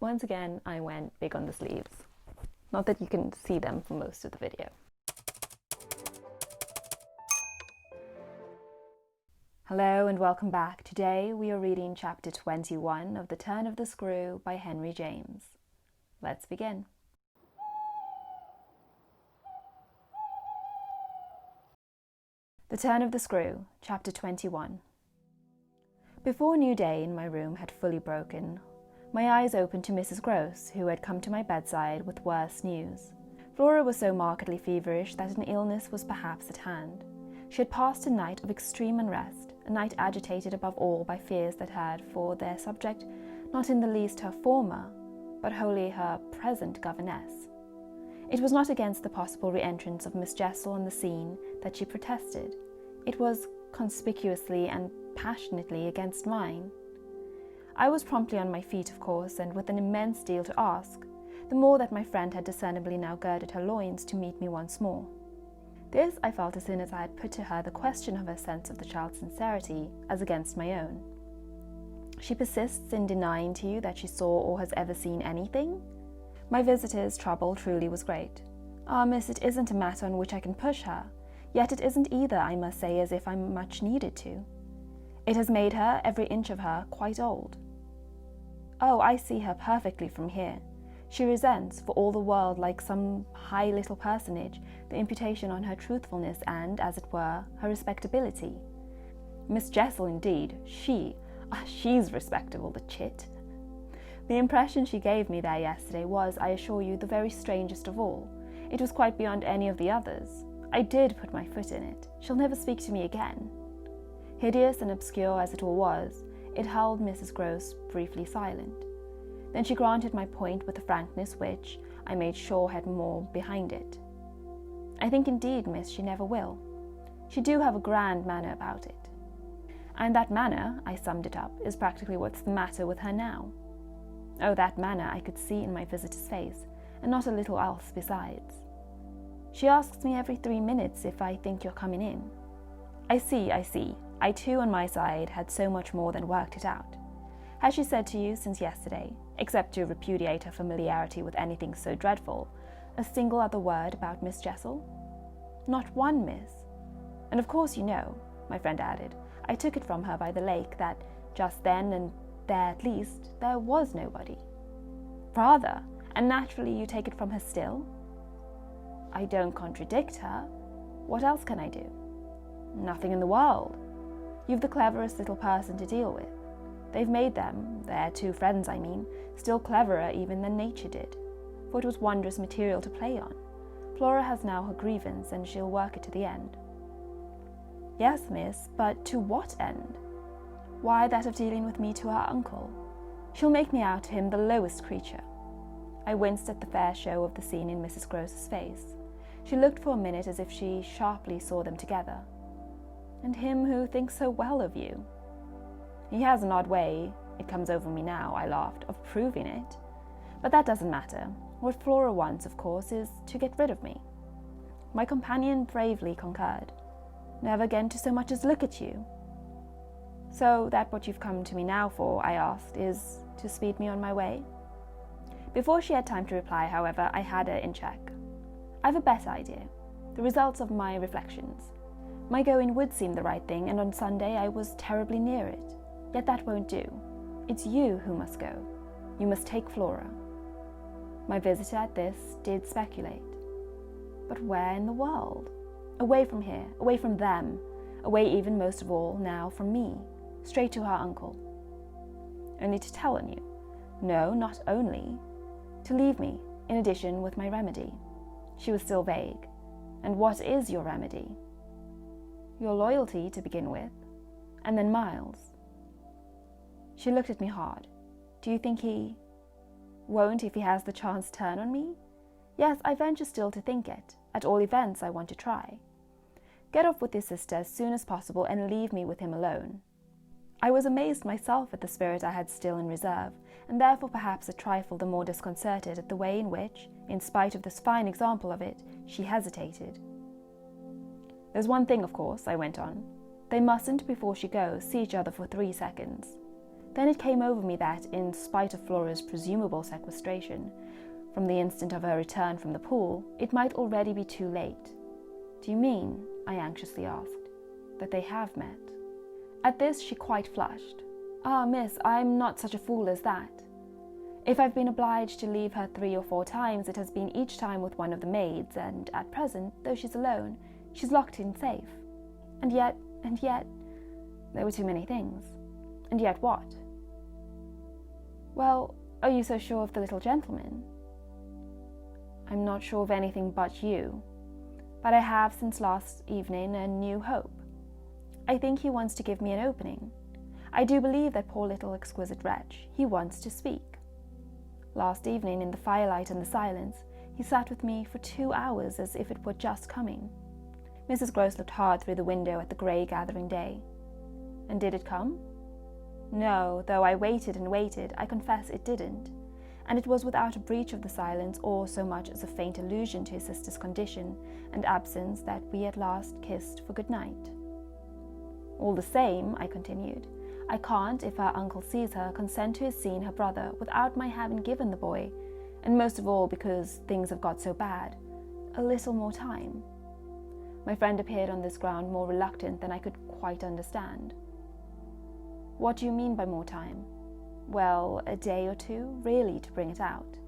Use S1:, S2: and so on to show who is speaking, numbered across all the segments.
S1: Once again, I went big on the sleeves. Not that you can see them for most of the video. Hello and welcome back. Today we are reading chapter 21 of The Turn of the Screw by Henry James. Let's begin. The Turn of the Screw, chapter 21. Before new day in my room had fully broken, my eyes opened to Mrs. Gross, who had come to my bedside with worse news. Flora was so markedly feverish that an illness was perhaps at hand. She had passed a night of extreme unrest, a night agitated above all by fears that had for their subject not in the least her former, but wholly her present governess. It was not against the possible re-entrance of Miss Jessel on the scene that she protested. It was conspicuously and passionately against mine. I was promptly on my feet, of course, and with an immense deal to ask, the more that my friend had discernibly now girded her loins to meet me once more. This I felt as soon as I had put to her the question of her sense of the child's sincerity as against my own. She persists in denying to you that she saw or has ever seen anything? My visitor's trouble truly was great. Ah, miss, it isn't a matter on which I can push her, yet it isn't either, I must say, as if I'm much needed to. It has made her, every inch of her, quite old. Oh, I see her perfectly from here. She resents, for all the world like some high little personage, the imputation on her truthfulness and, as it were, her respectability. Miss Jessel, indeed, she's respectable, the chit. The impression she gave me there yesterday was, I assure you, the very strangest of all. It was quite beyond any of the others. I did put my foot in it. She'll never speak to me again. Hideous and obscure as it all was, it held Mrs. Gross briefly silent. Then she granted my point with a frankness which, I made sure, had more behind it. I think indeed, miss, she never will. She do have a grand manner about it. And that manner, I summed it up, is practically what's the matter with her now. Oh, that manner I could see in my visitor's face, and not a little else besides. She asks me every 3 minutes if I think you're coming in. I see. I too, on my side, had so much more than worked it out. Has she said to you since yesterday, except to repudiate her familiarity with anything so dreadful, a single other word about Miss Jessel? Not one, miss. And of course you know, my friend added, I took it from her by the lake that just then and there at least, there was nobody. Rather, and naturally you take it from her still? I don't contradict her. What else can I do? Nothing in the world. You've the cleverest little person to deal with. They've made them, their two friends I mean, still cleverer even than nature did, for it was wondrous material to play on. Flora has now her grievance, and she'll work it to the end. Yes, miss, but to what end? Why, that of dealing with me to her uncle. She'll make me out to him the lowest creature. I winced at the fair show of the scene in Mrs. Gross's face. She looked for a minute as if she sharply saw them together. And him who thinks so well of you. He has an odd way, it comes over me now, I laughed, of proving it. But that doesn't matter. What Flora wants, of course, is to get rid of me. My companion bravely concurred. Never again to so much as look at you. So that what you've come to me now for, I asked, is to speed me on my way? Before she had time to reply, however, I had her in check. I've a better idea. The results of my reflections. My going would seem the right thing, and on Sunday I was terribly near it. Yet that won't do. It's you who must go. You must take Flora. My visitor at this did speculate. But where in the world? Away from here, away from them, away even most of all now from me, straight to her uncle. Only to tell on you. No, not only. To leave me, in addition, with my remedy. She was still vague. And what is your remedy? Your loyalty, to begin with, and then Miles. She looked at me hard. Do you think he won't, if he has the chance, turn on me? Yes, I venture still to think it. At all events, I want to try. Get off with your sister as soon as possible and leave me with him alone. I was amazed myself at the spirit I had still in reserve, and therefore perhaps a trifle the more disconcerted at the way in which, in spite of this fine example of it, she hesitated. There's one thing, of course, I went on. They mustn't, before she goes, see each other for 3 seconds. Then it came over me that, in spite of Flora's presumable sequestration, from the instant of her return from the pool, it might already be too late. "Do you mean," I anxiously asked, "that they have met?" At this she quite flushed. "Ah, miss, I'm not such a fool as that. If I've been obliged to leave her 3 or 4 times, it has been each time with one of the maids, and at present, though she's alone, she's locked in safe. And yet, there were too many things." "And yet what?" "Well, are you so sure of the little gentleman?" "I'm not sure of anything but you, but I have since last evening a new hope. I think he wants to give me an opening. I do believe that poor little exquisite wretch, he wants to speak. Last evening, in the firelight and the silence, he sat with me for 2 hours as if it were just coming." Mrs. Grose looked hard through the window at the grey gathering day. "And did it come?" "No, though I waited and waited, I confess it didn't, and it was without a breach of the silence or so much as a faint allusion to his sister's condition and absence that we at last kissed for good night. All the same," I continued, "I can't, if her uncle sees her, consent to his seeing her brother without my having given the boy, and most of all because things have got so bad, a little more time." My friend appeared on this ground more reluctant than I could quite understand. "What do you mean by more time?" "Well, a day or 2, really, to bring it out.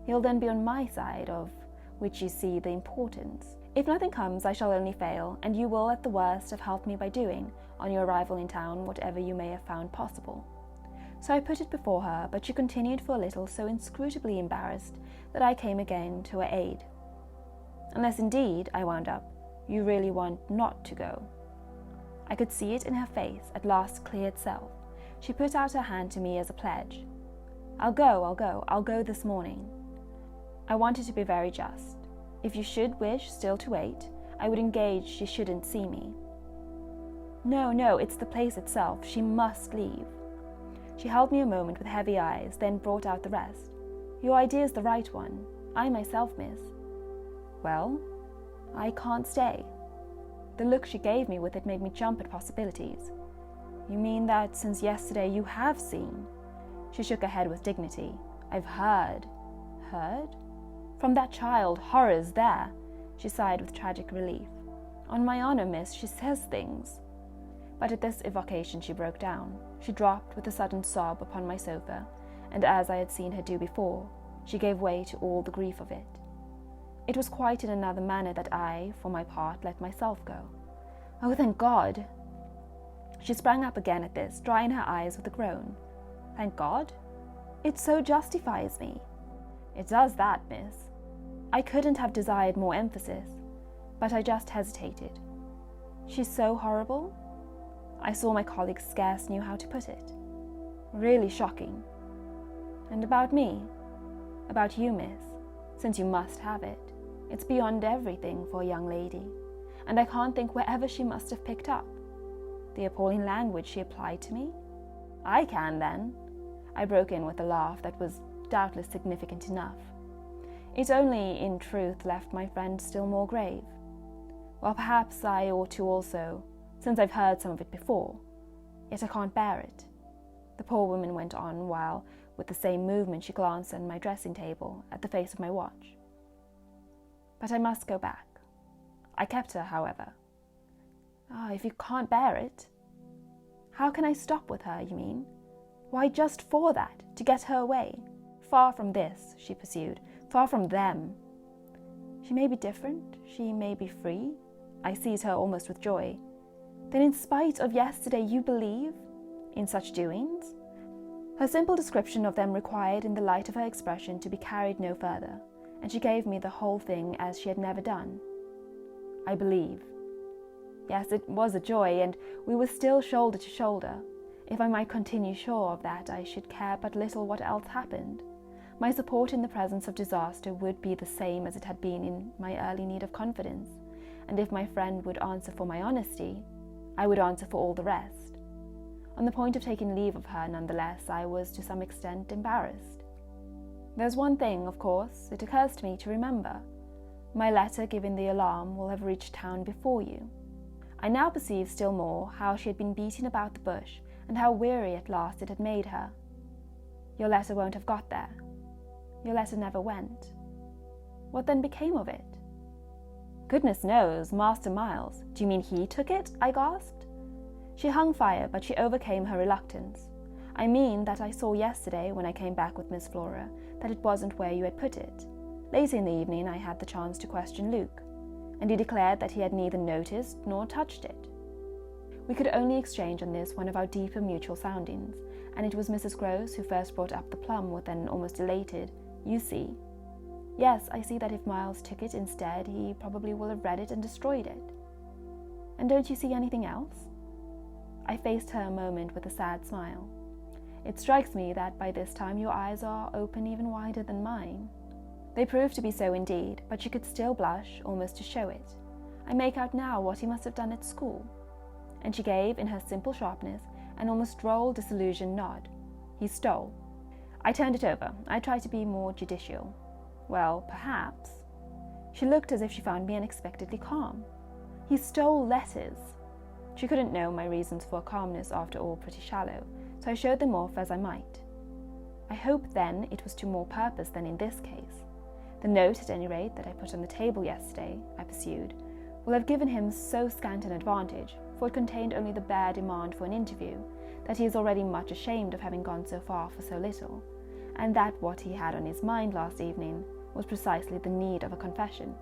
S1: He'll then be on my side, of which you see the importance. If nothing comes, I shall only fail, and you will at the worst have helped me by doing, on your arrival in town, whatever you may have found possible." So I put it before her, but she continued for a little so inscrutably embarrassed that I came again to her aid. "Unless indeed," I wound up, "you really want not to go." I could see it in her face, at last clear itself. She put out her hand to me as a pledge. I'll go this morning." I wanted to be very just. If you should wish still to wait, I would engage she shouldn't see me. No, it's the place itself. She must leave." She held me a moment with heavy eyes, then brought out the rest. "Your idea's the right one. I myself, miss." "Well?" "I can't stay." The look she gave me with it made me jump at possibilities. "You mean that since yesterday you have seen?" She shook her head with dignity. "I've heard." "Heard?" "From that child, horrors there." She sighed with tragic relief. "On my honour, miss, she says things." But at this evocation she broke down. She dropped with a sudden sob upon my sofa, and as I had seen her do before, she gave way to all the grief of it. It was quite in another manner that I, for my part, let myself go. "Oh, thank God!" She sprang up again at this, drying her eyes with a groan. "Thank God? It so justifies me." "It does that, miss." I couldn't have desired more emphasis, but I just hesitated. "She's so horrible?" I saw my colleague scarce knew how to put it. "Really shocking." "And about me?" "About you, miss, since you must have it. It's beyond everything for a young lady, and I can't think wherever she must have picked up. The appalling language she applied to me?" "I can, then." I broke in with a laugh that was doubtless significant enough. It only, in truth, left my friend still more grave. "Well, perhaps I ought to also, since I've heard some of it before. Yet I can't bear it," the poor woman went on, while, with the same movement, she glanced at my dressing table, at the face of my watch. "But I must go back." I kept her, however. "Ah, if you can't bear it." "How can I stop with her, you mean?" "Why, just for that, to get her away. Far from this," she pursued, "far from them. She may be different, she may be free." I seized her almost with joy. "Then in spite of yesterday you believe in such doings?" Her simple description of them required, in the light of her expression, to be carried no further, and she gave me the whole thing as she had never done. "I believe." Yes, it was a joy, and we were still shoulder to shoulder. If I might continue sure of that, I should care but little what else happened. My support in the presence of disaster would be the same as it had been in my early need of confidence, and if my friend would answer for my honesty, I would answer for all the rest. On the point of taking leave of her, nonetheless, I was to some extent embarrassed. "There's one thing, of course, it occurs to me to remember. My letter giving the alarm will have reached town before you." I now perceived still more how she had been beating about the bush and how weary at last it had made her. Your letter won't have got there. Your letter never went. What then became of it? Goodness knows, Master Miles. Do you mean he took it? I gasped. She hung fire, but she overcame her reluctance. I mean that I saw yesterday, when I came back with Miss Flora, that it wasn't where you had put it. Later in the evening I had the chance to question Luke, and he declared that he had neither noticed nor touched it. We could only exchange on this one of our deeper mutual soundings, and it was Mrs. Gross who first brought up the plum with an almost elated, "You see." Yes, I see that if Miles took it instead, he probably will have read it and destroyed it. And don't you see anything else? I faced her a moment with a sad smile. It strikes me that by this time your eyes are open even wider than mine. They proved to be so indeed, but she could still blush, almost to show it. I make out now what he must have done at school. And she gave, in her simple sharpness, an almost droll, disillusioned nod. He stole. I turned it over. I tried to be more judicial. Well, perhaps. She looked as if she found me unexpectedly calm. He stole letters. She couldn't know my reasons for calmness, after all, pretty shallow, so I showed them off as I might. I hope, then, it was to more purpose than in this case. The note, at any rate, that I put on the table yesterday, I pursued, will have given him so scant an advantage, for it contained only the bare demand for an interview, that he is already much ashamed of having gone so far for so little, and that what he had on his mind last evening was precisely the need of a confession.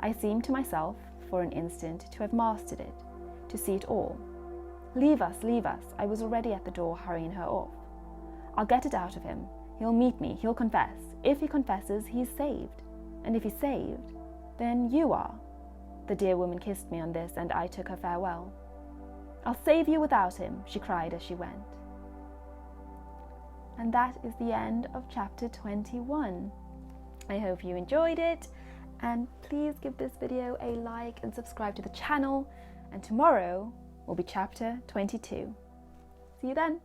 S1: I seemed to myself, for an instant, to have mastered it, to see it all. Leave us, leave us. I was already at the door, hurrying her off. I'll get it out of him. He'll meet me, he'll confess. If he confesses, he's saved. And if he's saved, then you are. The dear woman kissed me on this, and I took her farewell. I'll save you without him, she cried as she went. And that is the end of chapter 21. I hope you enjoyed it, and please give this video a like and subscribe to the channel, and tomorrow will be chapter 22. See you then!